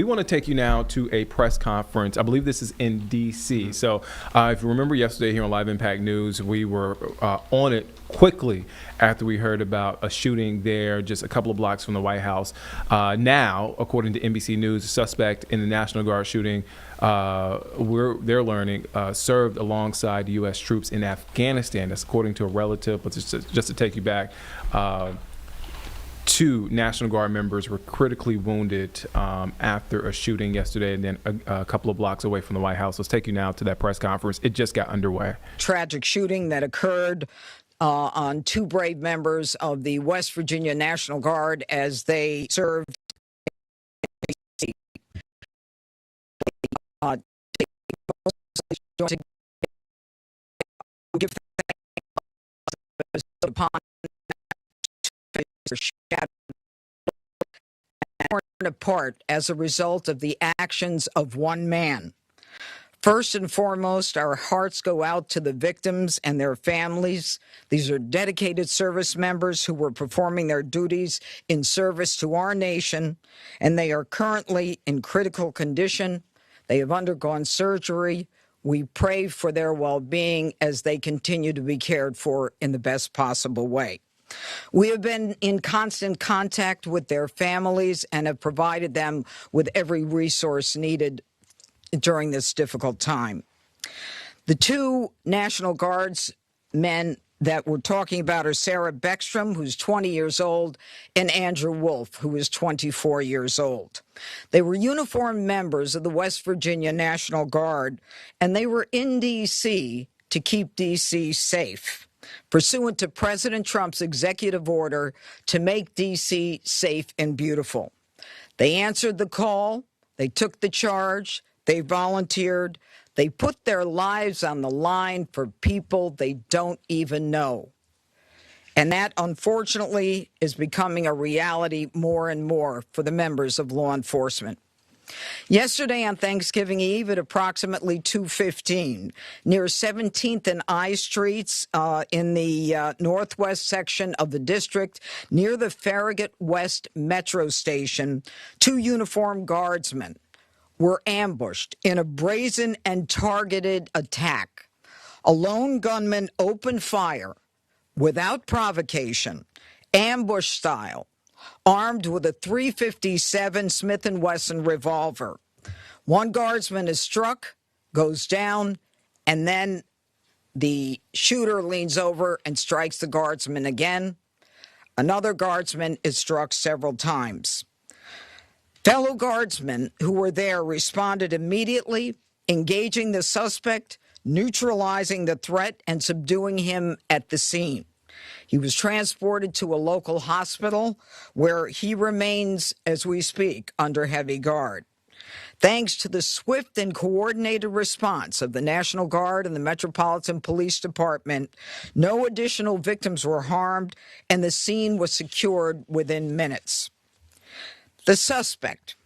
We want to take you now to a press conference. I believe this is in D.C. So if you remember yesterday here on Live Impact News, we were on it quickly after we heard about a shooting there just a couple of blocks from the White House. Now, according to NBC News, the suspect in the National Guard shooting, they're learning, served alongside U.S. troops in Afghanistan. That's according to a relative, but just to take you back. Two National Guard members were critically wounded after a shooting yesterday, and then a couple of blocks away from the White House. Let's take you now to that press conference. It just got underway. Tragic shooting that occurred on two brave members of the West Virginia National Guard as they served. Give thanks upon torn apart as a result of the actions of one man. First and foremost, our hearts go out to the victims and their families. These are dedicated service members who were performing their duties in service to our nation, and they are currently in critical condition. They have undergone surgery. We pray for their well-being as they continue to be cared for in the best possible way. We have been in constant contact with their families and have provided them with every resource needed during this difficult time. The two National Guards men that we're talking about are Sarah Beckstrom, who's 20 years old, and Andrew Wolfe, who is 24 years old. They were uniformed members of the West Virginia National Guard, and they were in D.C. to keep D.C. safe, pursuant to President Trump's executive order to make D.C. safe and beautiful. They answered the call, they took the charge, they volunteered, they put their lives on the line for people they don't even know. And that, unfortunately, is becoming a reality more and more for the members of law enforcement. Yesterday on Thanksgiving Eve at approximately 2:15, near 17th and I Streets in the northwest section of the district, near the Farragut West Metro Station, two uniformed guardsmen were ambushed in a brazen and targeted attack. A lone gunman opened fire without provocation, ambush style, armed with a .357 Smith & Wesson revolver. One guardsman is struck, goes down, and then the shooter leans over and strikes the guardsman again. Another guardsman is struck several times. Fellow guardsmen who were there responded immediately, engaging the suspect, neutralizing the threat, and subduing him at the scene. He was transported to a local hospital where he remains, as we speak, under heavy guard. Thanks to the swift and coordinated response of the National Guard and the Metropolitan Police Department, no additional victims were harmed, and the scene was secured within minutes. The suspect,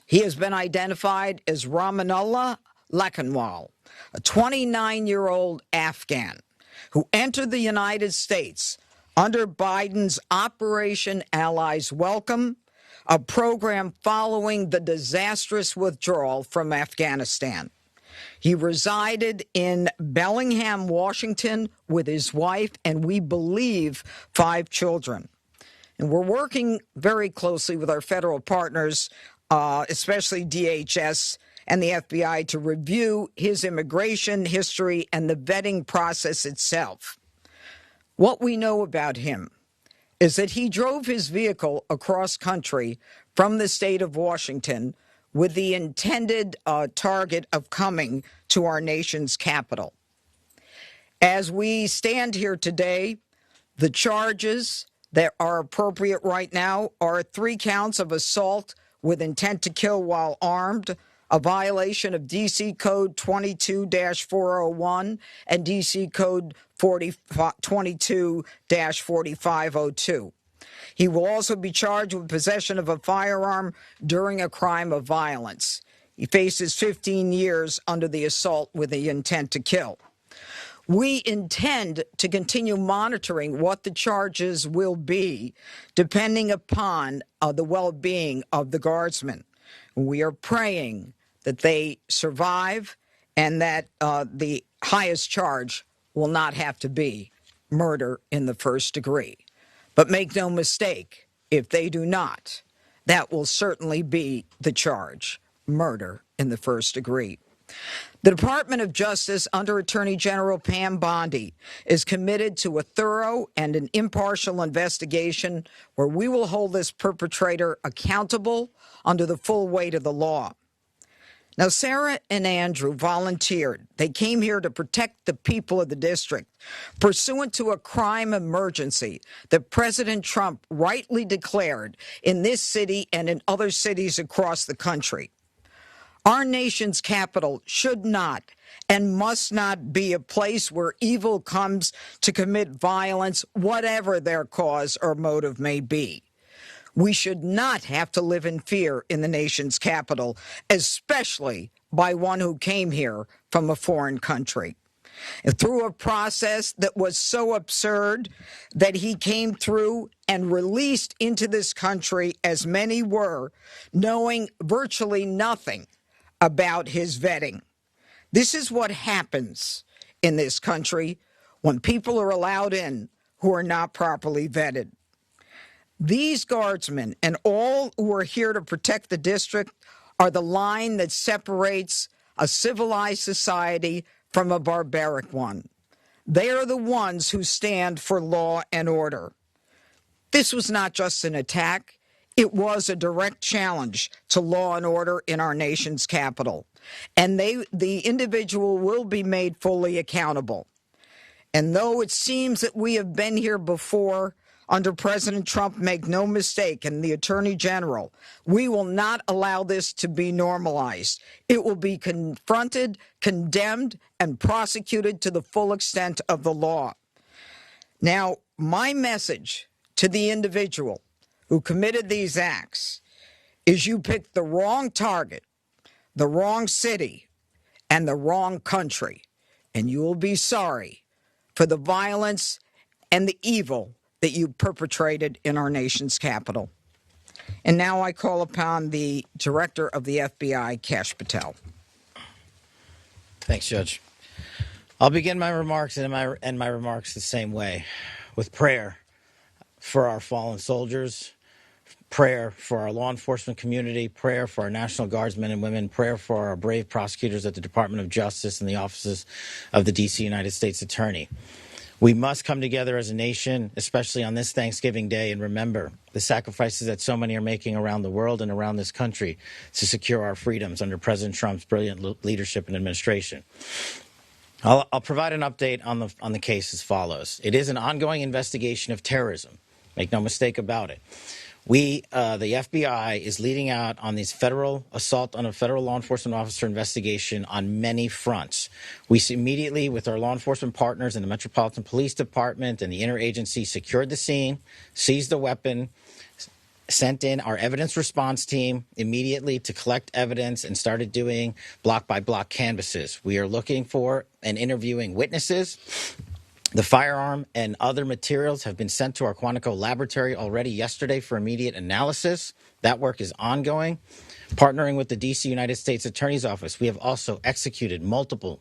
he has been identified as Ramanullah Lakanwal, a 29-year-old Afghan who entered the United States under Biden's Operation Allies Welcome, a program following the disastrous withdrawal from Afghanistan. He resided in Bellingham, Washington, with his wife and, we believe, 5 children. And we're working very closely with our federal partners, especially DHS and the FBI, to review his immigration history and the vetting process itself. What we know about him is that he drove his vehicle across country from the state of Washington with the intended target of coming to our nation's capital. As we stand here today, the charges that are appropriate right now are 3 counts of assault with intent to kill while armed, a violation of D.C. Code 22-401 and D.C. Code 22-4502. He will also be charged with possession of a firearm during a crime of violence. He faces 15 years under the assault with the intent to kill. We intend to continue monitoring what the charges will be, depending upon the well-being of the guardsmen. We are praying that they survive and that the highest charge will not have to be murder in the first degree. But make no mistake, if they do not, that will certainly be the charge, murder in the first degree. The Department of Justice, under Attorney General Pam Bondi, is committed to a thorough and an impartial investigation where we will hold this perpetrator accountable under the full weight of the law. Now, Sarah and Andrew volunteered. They came here to protect the people of the district, pursuant to a crime emergency that President Trump rightly declared in this city and in other cities across the country. Our nation's capital should not and must not be a place where evil comes to commit violence, whatever their cause or motive may be. We should not have to live in fear in the nation's capital, especially by one who came here from a foreign country. And through a process that was so absurd that he came through and released into this country, as many were, knowing virtually nothing about his vetting. This is what happens in this country when people are allowed in who are not properly vetted. These guardsmen and all who are here to protect the district are the line that separates a civilized society from a barbaric one. They are the ones who stand for law and order. This was not just an attack. It was a direct challenge to law and order in our nation's capital. And the individual will be made fully accountable. And though it seems that we have been here before under President Trump, make no mistake, and the Attorney General, we will not allow this to be normalized. It will be confronted, condemned, and prosecuted to the full extent of the law. Now, my message to the individual who committed these acts is you picked the wrong target, the wrong city, and the wrong country, and you will be sorry for the violence and the evil that you perpetrated in our nation's capital. And now I call upon the Director of the FBI, Kash Patel. Thanks, Judge. I'll begin my remarks and end my remarks the same way, with prayer for our fallen soldiers, prayer for our law enforcement community, prayer for our National Guardsmen and women, prayer for our brave prosecutors at the Department of Justice and the offices of the D.C. United States Attorney. We must come together as a nation, especially on this Thanksgiving Day, and remember the sacrifices that so many are making around the world and around this country to secure our freedoms under President Trump's brilliant leadership and administration. I'll provide an update on the case as follows. It is an ongoing investigation of terrorism. Make no mistake about it. The FBI is leading out on these federal assault on a federal law enforcement officer investigation on many fronts. We immediately, with our law enforcement partners in the Metropolitan Police Department and the interagency, secured the scene, seized the weapon, sent in our evidence response team immediately to collect evidence, and started doing block-by-block canvasses. We are looking for and interviewing witnesses. The firearm and other materials have been sent to our Quantico laboratory already yesterday for immediate analysis. That work is ongoing. Partnering with the D.C. United States Attorney's Office, we have also executed multiple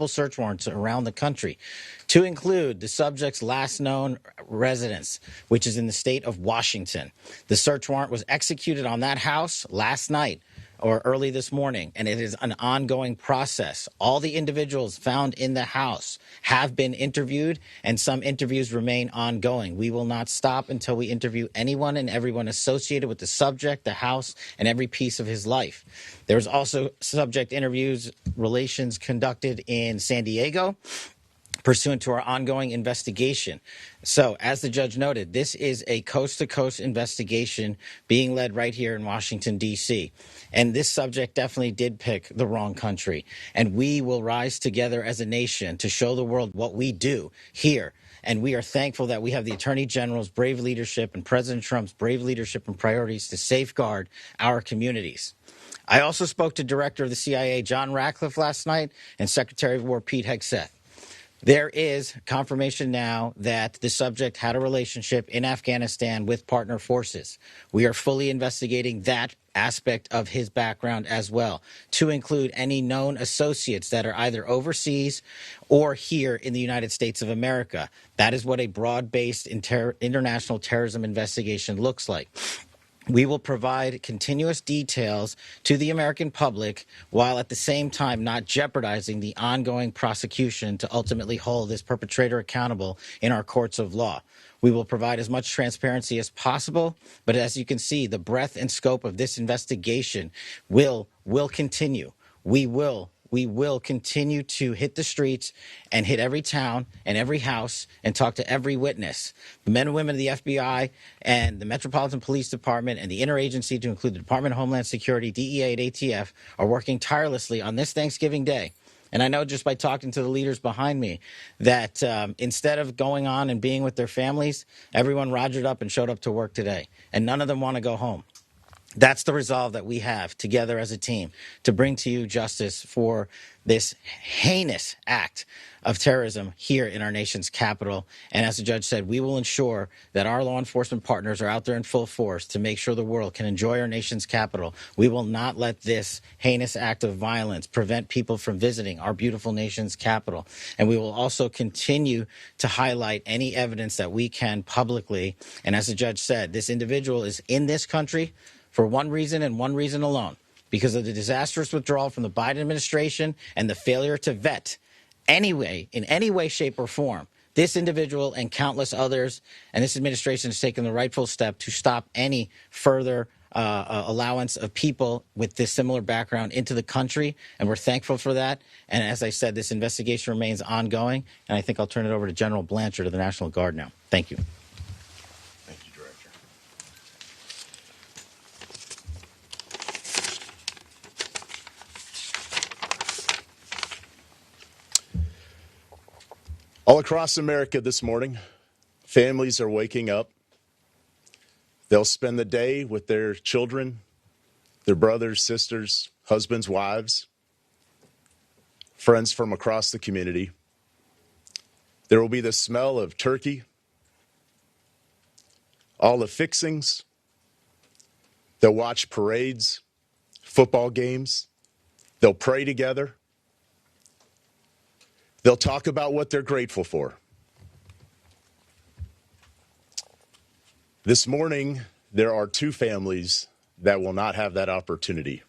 search warrants around the country to include the subject's last known residence, which is in the state of Washington. The search warrant was executed on that house last night or early this morning, and it is an ongoing process. All the individuals found in the house have been interviewed, and some interviews remain ongoing. We will not stop until we interview anyone and everyone associated with the subject, the house, and every piece of his life. There's also subject interviews relations conducted in San Diego, pursuant to our ongoing investigation. So, as the judge noted, this is a coast-to-coast investigation being led right here in Washington, D.C. And this subject definitely did pick the wrong country. And we will rise together as a nation to show the world what we do here. And we are thankful that we have the Attorney General's brave leadership and President Trump's brave leadership and priorities to safeguard our communities. I also spoke to Director of the CIA, John Ratcliffe, last night, and Secretary of War, Pete Hegseth. There is confirmation now that the subject had a relationship in Afghanistan with partner forces. We are fully investigating that aspect of his background as well, to include any known associates that are either overseas or here in the United States of America. That is what a broad-based international terrorism investigation looks like. We will provide continuous details to the American public while at the same time not jeopardizing the ongoing prosecution to ultimately hold this perpetrator accountable in our courts of law. We will provide as much transparency as possible, but as you can see, the breadth and scope of this investigation will continue. We will continue to hit the streets and hit every town and every house and talk to every witness. The men and women of the FBI and the Metropolitan Police Department and the interagency to include the Department of Homeland Security, DEA, and ATF are working tirelessly on this Thanksgiving Day. And I know just by talking to the leaders behind me that instead of going on and being with their families, everyone rogered up and showed up to work today. And none of them want to go home. That's the resolve that we have together as a team to bring to you justice for this heinous act of terrorism here in our nation's capital. And as the judge said, we will ensure that our law enforcement partners are out there in full force to make sure the world can enjoy our nation's capital. We will not let this heinous act of violence prevent people from visiting our beautiful nation's capital. And we will also continue to highlight any evidence that we can publicly. And as the judge said, this individual is in this country for one reason and one reason alone, because of the disastrous withdrawal from the Biden administration and the failure to vet in any way, shape, or form, this individual and countless others. And this administration has taken the rightful step to stop any further allowance of people with this similar background into the country. And we're thankful for that. And as I said, this investigation remains ongoing. And I think I'll turn it over to General Blanchard of the National Guard now. Thank you. All across America this morning, families are waking up. They'll spend the day with their children, their brothers, sisters, husbands, wives, friends from across the community. There will be the smell of turkey, all the fixings. They'll watch parades, football games. They'll pray together. They'll talk about what they're grateful for. This morning, there are two families that will not have that opportunity.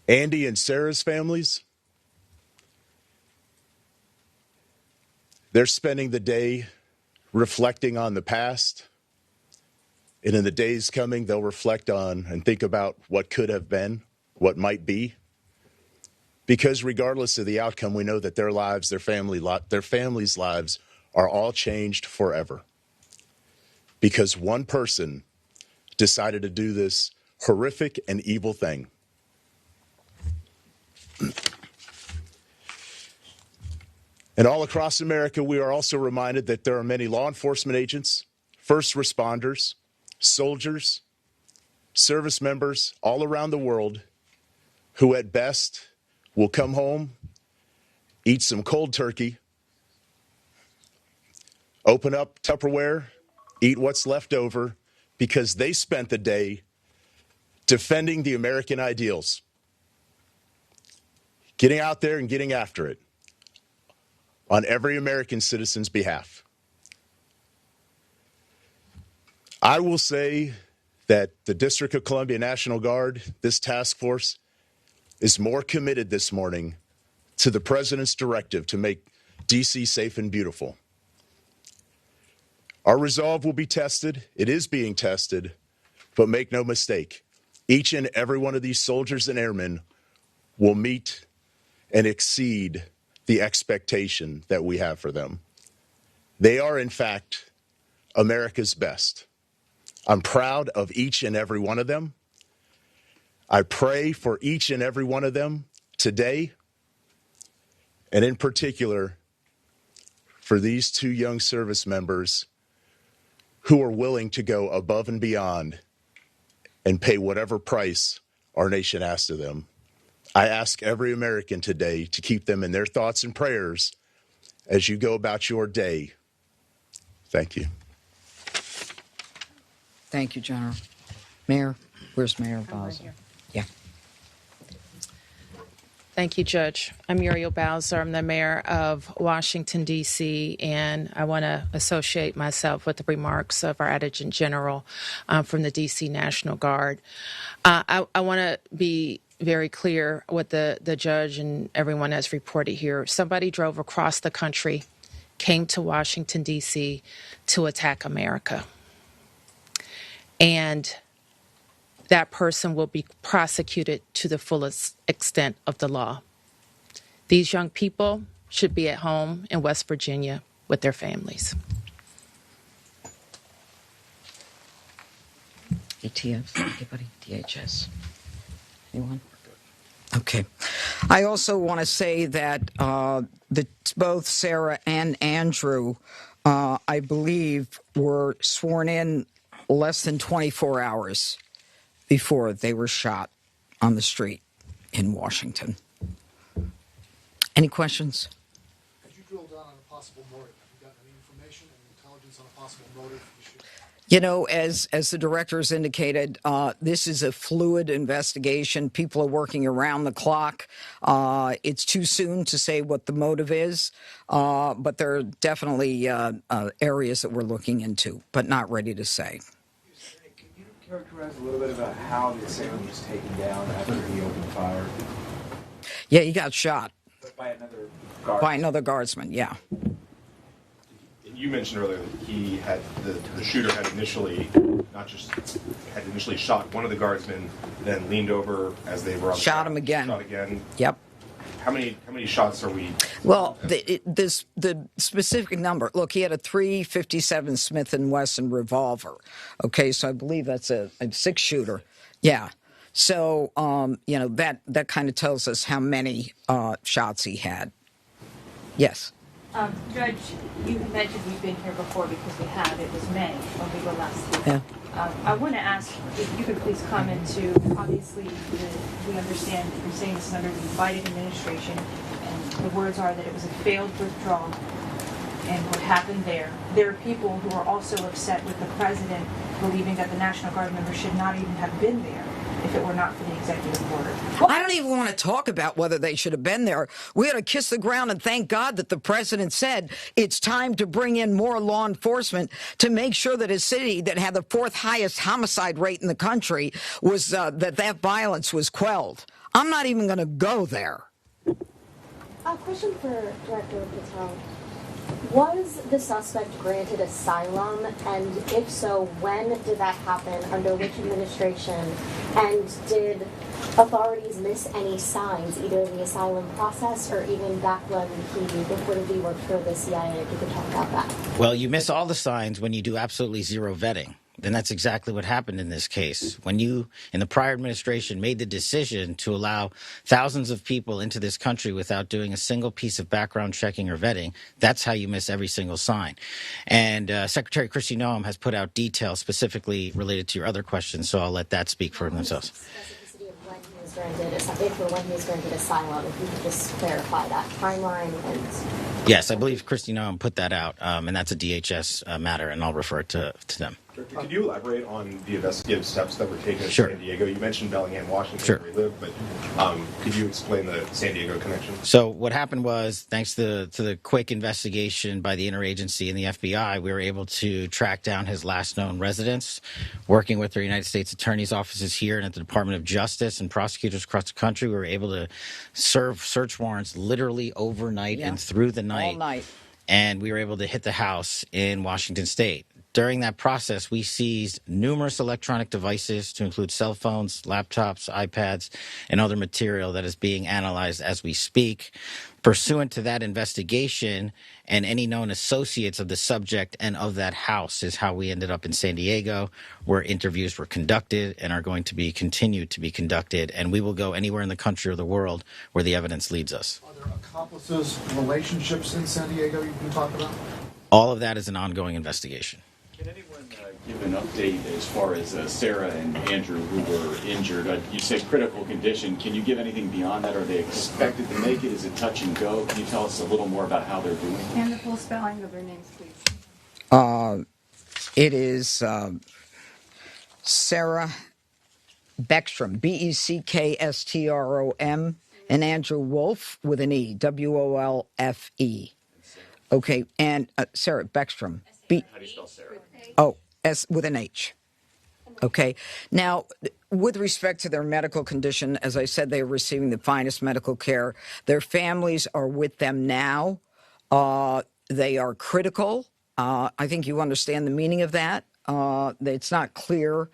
Andy and Sarah's families, they're spending the day reflecting on the past. And in the days coming, they'll reflect on and think about what could have been, what might be. Because regardless of the outcome, we know that their lives, their families' lives are all changed forever. Because one person decided to do this horrific and evil thing. And all across America, we are also reminded that there are many law enforcement agents, first responders, soldiers, service members all around the world who at best will come home, eat some cold turkey, open up Tupperware, eat what's left over, because they spent the day defending the American ideals, getting out there and getting after it on every American citizen's behalf. I will say that the District of Columbia National Guard, this task force, is more committed this morning to the president's directive to make D.C. safe and beautiful. Our resolve will be tested. It is being tested, but make no mistake, each and every one of these soldiers and airmen will meet and exceed the expectation that we have for them. They are, in fact, America's best. I'm proud of each and every one of them. I pray for each and every one of them today, and in particular, for these two young service members who are willing to go above and beyond and pay whatever price our nation asks of them. I ask every American today to keep them in their thoughts and prayers as you go about your day. Thank you. Thank you, General. Mayor, where's Mayor I'm right Bowser? here. Yeah. Thank you, Judge. I'm Muriel Bowser. I'm the mayor of Washington, D.C., and I want to associate myself with the remarks of our Adjutant General from the D.C. National Guard. I want to be very clear what the judge and everyone has reported here. Somebody drove across the country, came to Washington, D.C. to attack America. And that person will be prosecuted to the fullest extent of the law. These young people should be at home in West Virginia with their families. ATF, anybody? DHS? Anyone? Okay. I also want to say that both Sarah and Andrew, I believe, were sworn in less than 24 hours before they were shot on the street in Washington. Any questions? Could you drill down on a possible motive? Have you gotten any information and intelligence on a possible motive? You know, as the directors indicated, this is a fluid investigation. People are working around the clock. It's too soon to say what the motive is, but there are definitely areas that we're looking into, but not ready to say. Can you characterize a little bit about how the assailant was taken down after he opened fire? Yeah, he got shot By another guard? by another guardsman, yeah. You mentioned earlier that he had the shooter had initially shot one of the guardsmen, then leaned over as they were on the Shot ground, him again. Shot again. Yep. How many shots are we? Well, the specific number. Look, he had a .357 Smith & Wesson revolver. Okay, so I believe that's a six-shooter. Yeah. So you know that kind of tells us how many shots he had. Yes. Judge, you had mentioned we've been here before because we have. It was May when we were last here. Yeah. I want to ask if you could please comment to, obviously, we understand that you're saying this is under the Biden administration, and the words are that it was a failed withdrawal, and what happened there. There are people who are also upset with the president believing that the National Guard members should not even have been there if it were not for the executive order. Well, I don't even want to talk about whether they should have been there. We ought to kiss the ground and thank God that the president said it's time to bring in more law enforcement to make sure that a city that had the fourth highest homicide rate in the country was that violence was quelled. I'm not even going to go there. A question for Director Patel. Was the suspect granted asylum, and if so, when did that happen, under which administration, and did authorities miss any signs, either in the asylum process or even back when he reportedly worked for the CIA? If you could talk about that. Well, you miss all the signs when you do absolutely zero vetting. And that's exactly what happened in this case. When you, in the prior administration, made the decision to allow thousands of people into this country without doing a single piece of background checking or vetting, that's how you miss every single sign. And Secretary Kristi Noem has put out details specifically related to your other questions, so I'll let that speak for themselves. Specificity of when he was granted, if or when he was granted asylum, if you could just clarify that timeline. And Yes, I believe Kristi Noem put that out, and that's a DHS matter, and I'll refer it to them. Could you elaborate on the investigative steps that were taken Sure. in San Diego? You mentioned Bellingham, Washington, Sure. where you live, but could you explain the San Diego connection? So what happened was, thanks to the quick investigation by the interagency and the FBI, we were able to track down his last known residence, working with the United States Attorney's offices here and at the Department of Justice and prosecutors across the country. We were able to serve search warrants literally overnight and through the night. All night. And we were able to hit the house in Washington State. During that process, we seized numerous electronic devices to include cell phones, laptops, iPads, and other material that is being analyzed as we speak. Pursuant to that investigation and any known associates of the subject and of that house is how we ended up in San Diego, where interviews were conducted and are going to be continued to be conducted. And we will go anywhere in the country or the world where the evidence leads us. Are there accomplices, relationships in San Diego you can talk about? All of that is an ongoing investigation. Can anyone give an update as far as Sarah and Andrew who were injured? You say critical condition. Can you give anything beyond that? Are they expected to make it? Is it touch and go? Can you tell us a little more about how they're doing? And the full spelling of their names, please. It is Sarah Beckstrom, Beckstrom, and Andrew Wolfe with an E, Wolfe. Okay, and Sarah Beckstrom. How do you spell Sarah? Oh, S with an H. Okay. Now, with respect to their medical condition, as I said, they are receiving the finest medical care. Their families are with them now. They are critical. I think you understand the meaning of that. It's not clear,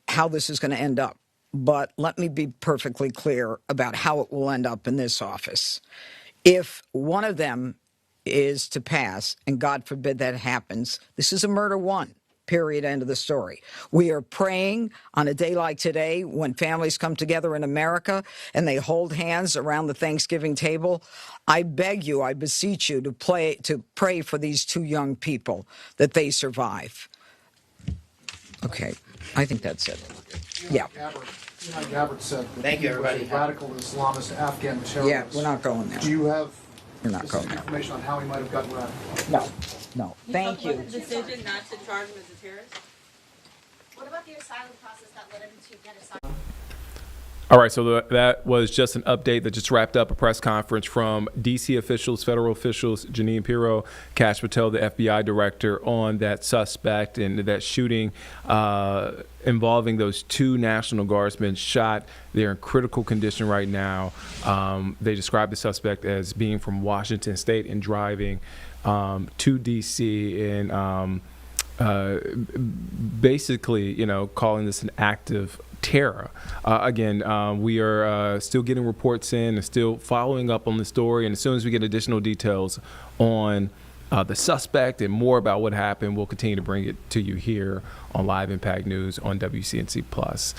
how this is going to end up. But let me be perfectly clear about how it will end up in this office. If one of them is to pass, and God forbid that happens, this is a murder one. Period. End of the story. We are praying on a day like today when families come together in America and they hold hands around the Thanksgiving table. I beg you, I beseech you to pray for these two young people that they survive. Okay, I think that's it. Yeah. Gabbard said that Thank you, everybody. he was a radical Islamist Afghan terrorist. Yeah, we're not going there. Do you have We're not going there. information on how he might have gotten radical? No. Thank you. Was the decision not to charge him as a terrorist? What about the asylum process that led him to get asylum? All right, so that was just an update that just wrapped up a press conference from D.C. officials, federal officials, Jeanine Pirro, Kash Patel, the FBI director, on that suspect and that shooting involving those two National Guardsmen shot. They're in critical condition right now. They described the suspect as being from Washington State and driving to D.C. and basically, calling this an act of terror. Again, we are still getting reports in and still following up on the story. And as soon as we get additional details on the suspect and more about what happened, we'll continue to bring it to you here on Live Impact News on WCNC Plus.